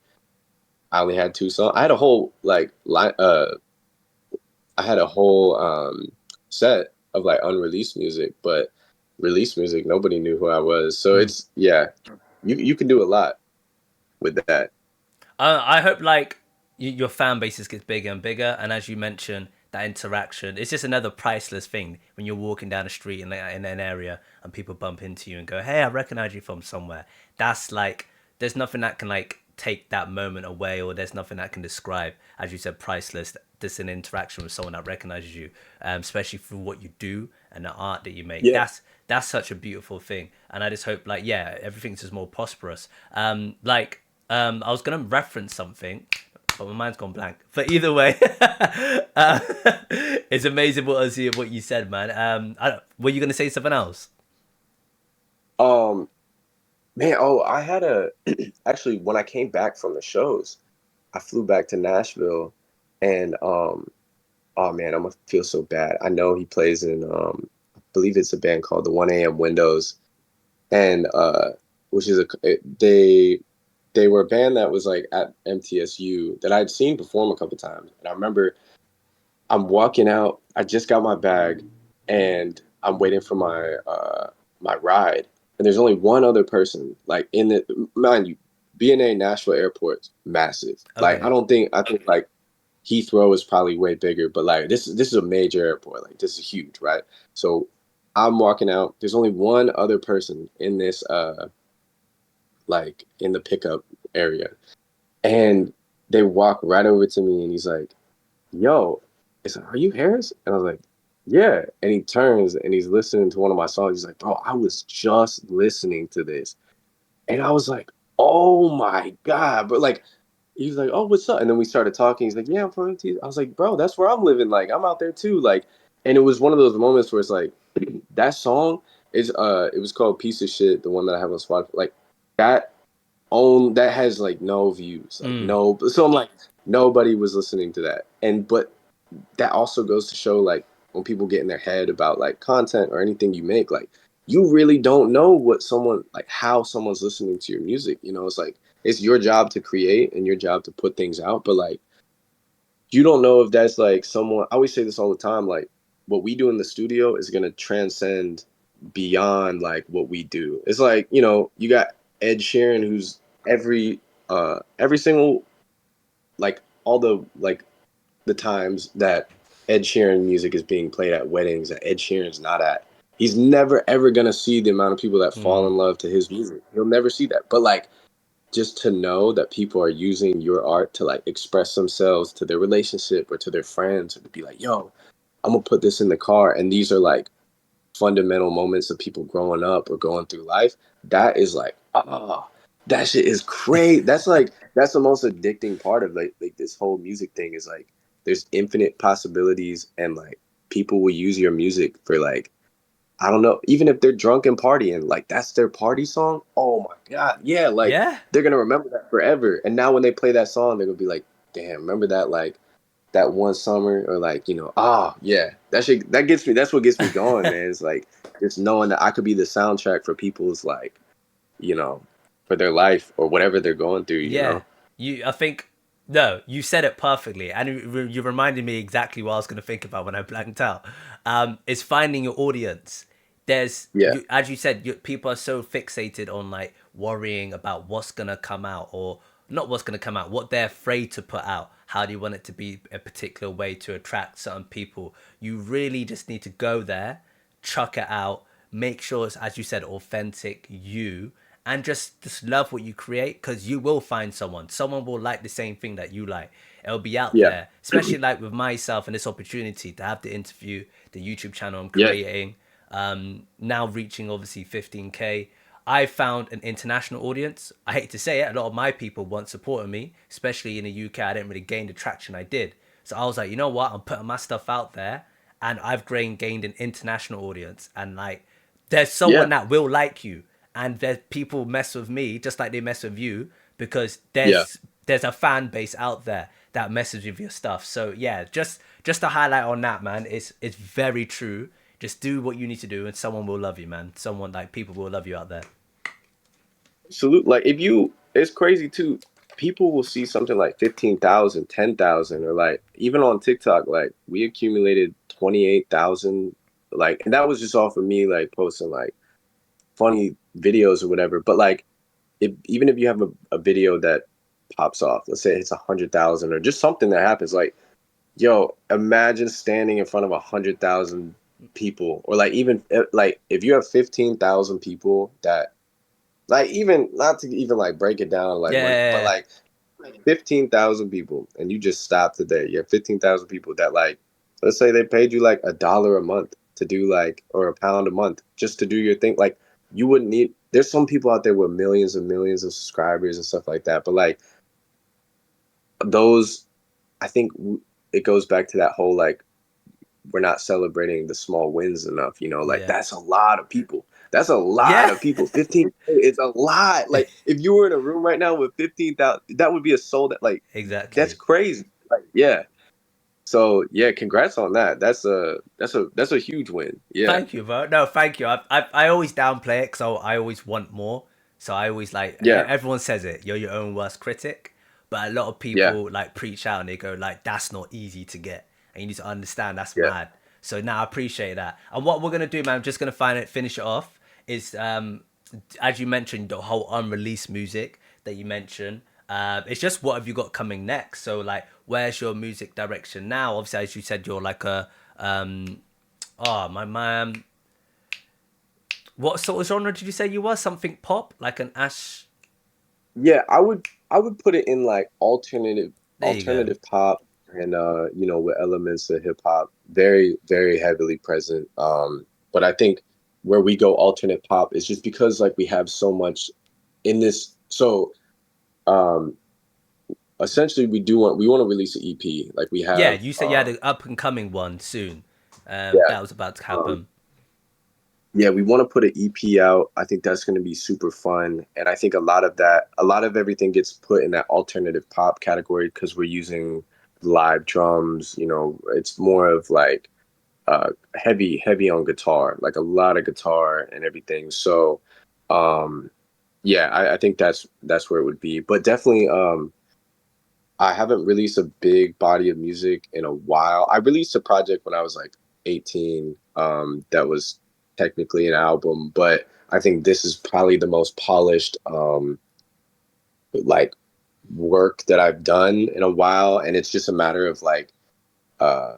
I only had two songs. I had a whole like line I had a whole set of like unreleased music, but released music, nobody knew who I was. So mm. it's yeah, you can do a lot with that. I hope like your fan bases gets bigger and bigger, and as you mentioned, that interaction, it's just another priceless thing when you're walking down the street in an area and people bump into you and go, "Hey, I recognize you from somewhere." That's like, there's nothing that can like take that moment away, or there's nothing that can describe, as you said, priceless. Just an interaction with someone that recognizes you, especially through what you do and the art that you make. Yeah. That's such a beautiful thing, and I just hope like yeah, everything's just more prosperous. I was gonna reference something, but my mind's gone blank. But either way, uh, it's amazing what you said, man. Were you gonna say something else? Um Man, oh, I had a actually when I came back from the shows, I flew back to Nashville and oh man, I'm gonna feel so bad. I know he plays in I believe it's a band called the 1 a.m. Windows and which is they were a band that was like at MTSU that I'd seen perform a couple times. And I remember I'm walking out, I just got my bag and I'm waiting for my ride. And there's only one other person like in the mind you, BNA Nashville Airport's massive. Like Okay. I think like Heathrow is probably way bigger, but like this is a major airport. Like this is huge, right? So I'm walking out. There's only one other person in this like in the pickup area. And they walk right over to me and he's like, "Yo, are you Harris?" And I was like, "Yeah." And he turns and he's listening to one of my songs. He's like, "Bro, I was just listening to this." And I was like, "Oh my God." But like he was like, "Oh, what's up?" And then we started talking. He's like, "Yeah, I'm from MT." I was like, "Bro, that's where I'm living. Like, I'm out there too." Like, and it was one of those moments where it's like, that song is it was called "Piece of Shit," the one that I have on Spotify. Like that that has like no views, like Mm. no. So I'm like, nobody was listening to that. And but that also goes to show like when people get in their head about like content or anything you make, like you really don't know what someone like how someone's listening to your music. You know, it's like it's your job to create and your job to put things out, but like you don't know if that's like someone. I always say this all the time, like what we do in the studio is gonna transcend beyond like what we do. It's like, you know, you got Ed Sheeran who's every single like all the like the times that Ed Sheeran music is being played at weddings that Ed Sheeran's not at. He's never ever gonna see the amount of people that fall Mm. in love to his music. He'll never see that. But like just to know that people are using your art to like express themselves to their relationship or to their friends or to be like, yo, I'm gonna put this in the car. And these are like fundamental moments of people growing up or going through life. That is like, that shit is great. That's like that's the most addicting part of like this whole music thing is like there's infinite possibilities and like people will use your music for like I don't know, even if they're drunk and partying, like that's their party song. Oh my God. Yeah, like Yeah. they're gonna remember that forever. And now when they play that song, they're gonna be like, damn, remember that like that one summer or like, you know, yeah. That gets me that's what gets me going, man. It's like just knowing that I could be the soundtrack for people's like, you know, for their life or whatever they're going through, you Yeah. know? I think, no, you said it perfectly, and you reminded me exactly what I was going to think about when I blanked out. Is finding your audience. Yeah. As you said, people are so fixated on like worrying about what's gonna come out, or not what's gonna come out, what they're afraid to put out. How do you want it to be a particular way to attract certain people? You really just need to go there, chuck it out, make sure it's, as you said, authentic you, and just love what you create, because you will find someone will like the same thing that you like. It'll be out Yeah. there, especially like with myself and this opportunity to have the interview, the YouTube channel I'm Yeah. creating, now reaching obviously 15K. I found an international audience. I hate to say it, a lot of my people weren't supporting me, especially in the UK. I didn't really gain the traction I did. So I was like, you know what? I'm putting my stuff out there, and I've gained an international audience. And like, there's someone Yeah. that will like you. and there's people mess with me just like they mess with you because Yeah. there's a fan base out there that messes with your stuff. So yeah, just to highlight on that, man, it's very true. Just do what you need to do, and someone will love you, man. Someone like people will love you out there. Salute. Like if you, it's crazy too. People will see something like 15,000, 10,000, or like even on TikTok, like we accumulated 28,000. Like, and that was just off of me like posting like funny videos or whatever. But like, if even if you have a video that pops off, let's say it's 100,000 or just something that happens, like, yo, imagine standing in front of 100,000 people, or like even like if you have 15,000 people that like even not to even like break it down like when but Yeah, like 15,000 people and you just stop today. You have 15,000 people that like let's say they paid you like $1 a month to do like or £1 a month just to do your thing. Like you wouldn't need there's some people out there with millions and millions of subscribers and stuff like that. But like those I think it goes back to that whole like we're not celebrating the small wins enough, you know, like yeah, that's a lot of people. That's a lot yeah. of people. 15 it's a lot. Like if you were in a room right now with 15,000, that would be a soul that like that's Exactly. crazy. Like yeah. So yeah, congrats on that. That's a huge win. Yeah. Thank you, bro. No, thank you. I always downplay it because I always want more. So I always like Yeah. everyone says it. You're your own worst critic, but a lot of Yeah. people like preach out and they go like, "That's not easy to get," and you need to understand that's Yeah. mad. So now I appreciate that. And what we're gonna do, man, I'm just gonna finish it off. Is as you mentioned the whole unreleased music that you mentioned. It's just what have you got coming next? So like, where's your music direction now? Obviously, as you said, you're like a oh my man, what sort of genre did you say you were? Something pop, like an Ash. Yeah, I would put it in like There you go. alternative pop and you know with elements of hip hop very very heavily present. But I think where we go alternate pop is just because like we have so much in this. So um essentially we want to release an EP. Like we Yeah, have you said you had an up and coming one soon. yeah. That was about to Um happen. yeah, we want to put an EP out. I think that's going to be super fun. And I think a lot of everything gets put in that alternative pop category because we're using live drums. You know, it's more of like heavy on guitar, like a lot of guitar and everything. So, yeah, I think that's where it would be. But definitely, I haven't released a big body of music in a while. I released a project when I was like 18, that was technically an album, but I think this is probably the most polished like work that I've done in a while. And it's just a matter of like uh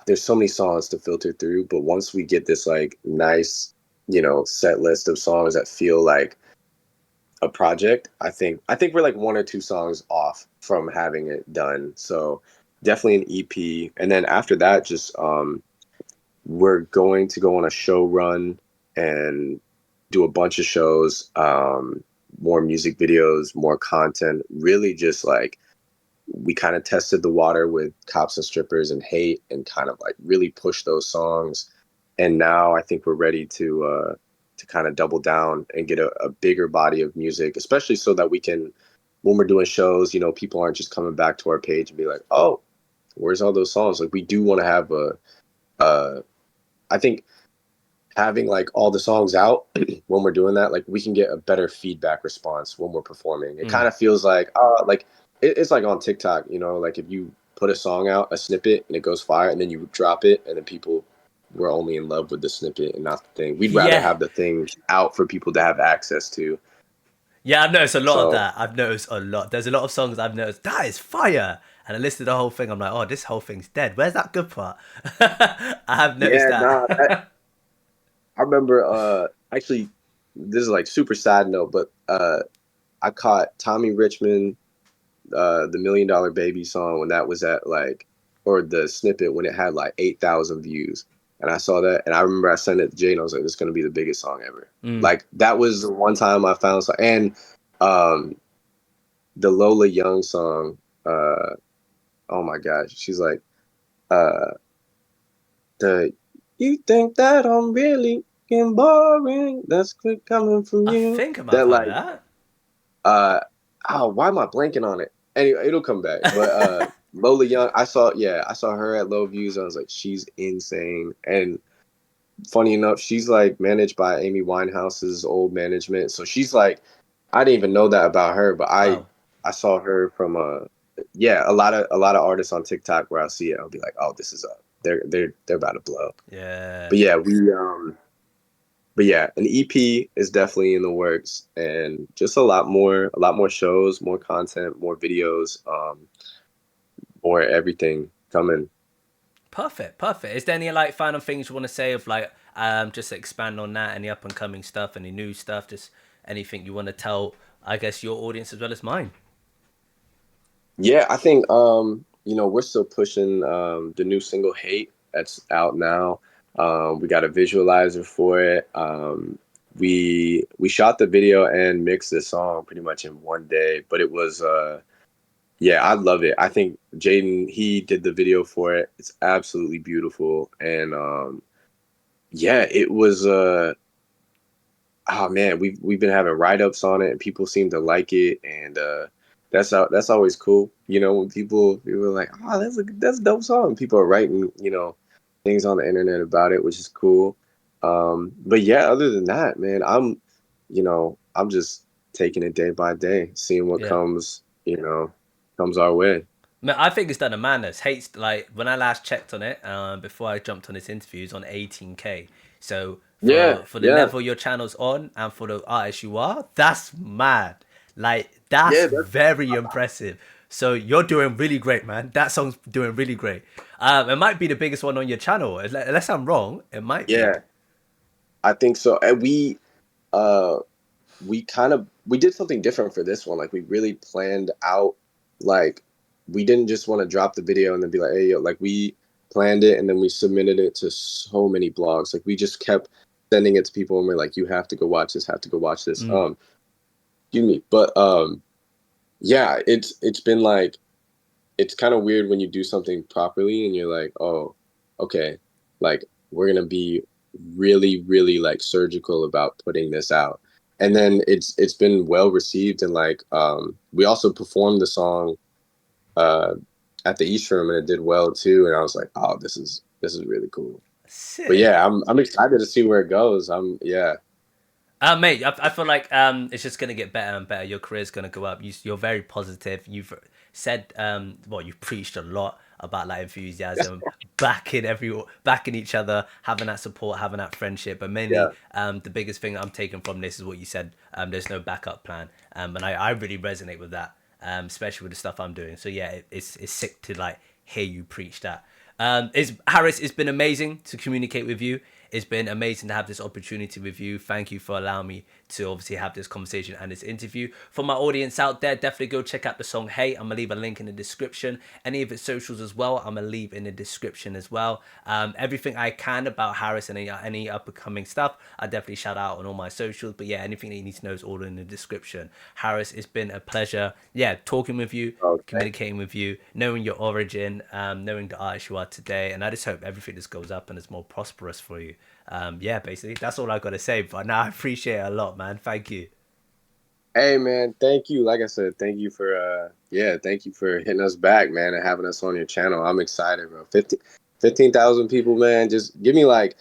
there's so many songs to filter through, but once we get this like nice, you know, set list of songs that feel like a project, I think we're like one or two songs off from having it done. So definitely an EP. And then after that, just we're going to go on a show run and do a bunch of shows, more music videos, more content. Really just like we kind of tested the water with Cops and Strippers and Hate and kind of like really push those songs. And now I think we're ready to kind of double down and get a bigger body of music, especially so that we can, when we're doing shows, you know, people aren't just coming back to our page and be like, oh, where's all those songs? Like we do want to have uh, I think having like all the songs out when we're doing that, like we can get a better feedback response when we're performing. It Mm. kind of feels like it's like on TikTok, you know, like if you put a song out, a snippet, and it goes fire, and then you drop it, and then people were only in love with the snippet and not the thing. We'd rather Yeah, have the thing out for people to have access to. yeah. I've noticed a lot of So that. I've noticed a lot. There's a lot of songs I've noticed that is fire, and I listened to the whole thing. I'm like, oh, this whole thing's dead. Where's that good part? I have noticed yeah, nah, that. I remember actually this is like super side note, but I caught Tommy Richmond the $1 Million Baby song when that was at like, or the snippet when it had like 8,000 views. And I saw that, and I remember I sent it to Jay, and I was like, "This is gonna be the biggest song ever." Mm. Like that was the one time I found song, and um, the Lola Young song. Oh my gosh, she's like, uh, the "You think that I'm really." fucking boring. That's good coming from I you. think I might have That heard like that. uh oh, why am I blanking on it? Anyway, it'll come back. But Lola Young, I saw her at Low Views. I was like, she's insane. And funny enough, she's like managed by Amy Winehouse's old management. So she's like, I didn't even know that about her, but Wow. I saw her from yeah, a lot of artists on TikTok where I'll see it, I'll be like, oh, this is up. They're about to blow. Yeah. But yeah, but yeah, an EP is definitely in the works, and just a lot more shows, more content, more videos, more everything coming. Perfect, perfect. Is there any like final things you want to say of like just to expand on that, any up and coming stuff, any new stuff, just anything you want to tell, I guess, your audience as well as mine? Yeah, I think we're still pushing the new single "Hate" that's out now. We got a visualizer for it. We shot the video and mixed the song pretty much in one day, but it was yeah, I love it. I think Jaden, he did the video for it. It's absolutely beautiful, and yeah, it was oh man, we've been having write-ups on it and people seem to like it, and that's always cool, when people are like, oh, that's a dope song. People are writing, things on the internet about it, which is cool. But yeah, other than that, man, I'm just taking it day by day, seeing what Yeah. comes our way. Man, I think it's done a madness. Hates like when I last checked on it, before I jumped on this interview, it's on 18K. So Yeah, for the yeah, level your channel's on and for the artist you are, that's mad. Like that's yeah, that's very impressive. So you're doing really great, man. That song's doing really great. It might be the biggest one on your channel. Unless I'm wrong, it might be. yeah. I think so. And uh we did something different for this one. Like we really planned out, like we didn't just want to drop the video and then be like, hey, yo, like we planned it and then we submitted it to so many blogs. Like we just kept sending it to people and we're like, you have to go watch this, have to go watch this. Mm. Excuse me. But yeah, it's been like, it's kind of weird when you do something properly and you're like, oh, okay, like we're gonna be really, really like surgical about putting this out. And then it's been well received, and like we also performed the song uh at the East Room and it did well too. And I was like, oh, this is really cool. But Sick. yeah, I'm excited to see where it goes. Yeah. Mate, I feel like it's just gonna get better and better. Your career's gonna go up. You're very positive. You've said well, you've preached a lot about like enthusiasm, backing each other, having that support, having that friendship. But Yeah. mainly, the biggest thing I'm taking from this is what you said. There's no backup plan, and I really resonate with that, especially with the stuff I'm doing. So yeah, it's sick to like hear you preach that. It's Harris. It's been amazing to communicate with you. It's been amazing to have this opportunity with you. Thank you for allowing me to obviously have this conversation and this interview. For my audience out there, definitely go check out the song Hey. I'm going to leave a link in the description. Any of its socials as well, I'm going to leave in the description as well. Everything I can about Harris and any up and coming stuff, I definitely shout out on all my socials. But yeah, anything that you need to know is all in the description. Harris, it's been a pleasure. Yeah, talking with you, Okay. communicating with you, knowing your origin, knowing the artist you are today. And I just hope everything just goes up and is more prosperous for you. Yeah, basically, that's all I got to say. But now I appreciate it a lot, man. Thank you. Hey man, thank you. Like I said, thank you for hitting us back, man, and having us on your channel. I'm excited, bro. 15,000 people, man. Just give me like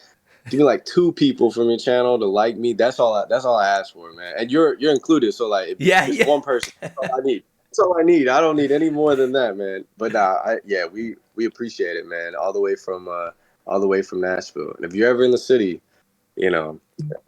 two people from your channel to like me. That's all I ask for, man. And you're included. So like if Yeah, it's yeah. one person, that's all I need. That's all I need. I don't need any more than that, man. But yeah, we appreciate it, man. All the way from Nashville. And if you're ever in the city, you know,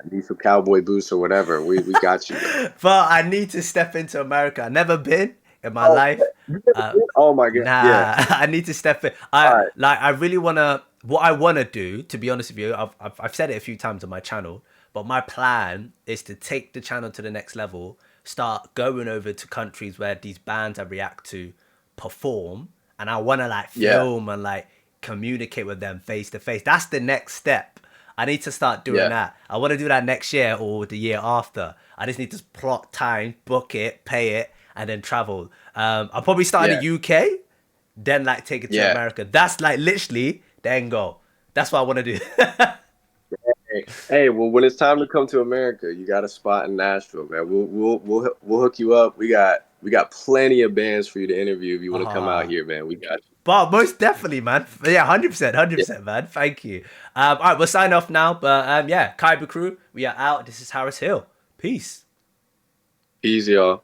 need some cowboy boots or whatever, we got you, man. But I need to step into America. I've never been in my Oh, life. you never Uh, did? Oh my god. Yeah. nah, I need to step in. All right. I really wanna. What I wanna do, to be honest with you, I've said it a few times on my channel. But my plan is to take the channel to the next level. Start going over to countries where these bands I react to perform, and I wanna like Yeah. film and like communicate with them face to face. That's the next step. I need to start doing Yeah. that. I want to do that next year or the year after. I just need to plot time, book it, pay it, and then travel. I'll probably start in Yeah. the UK, then like take it to Yeah. America. That's like literally the end goal. That's what I want to do. Hey, well, when it's time to come to America, you got a spot in Nashville, man. We'll hook you up. We got plenty of bands for you to interview if you want to come out Ah. here, man. We got you. But most definitely, man. Yeah, 100%, Yeah, 100%, man. Thank you. All right, we'll sign off now. But yeah, Kaiba crew, we are out. This is Harris Hill. Peace. easy, y'all.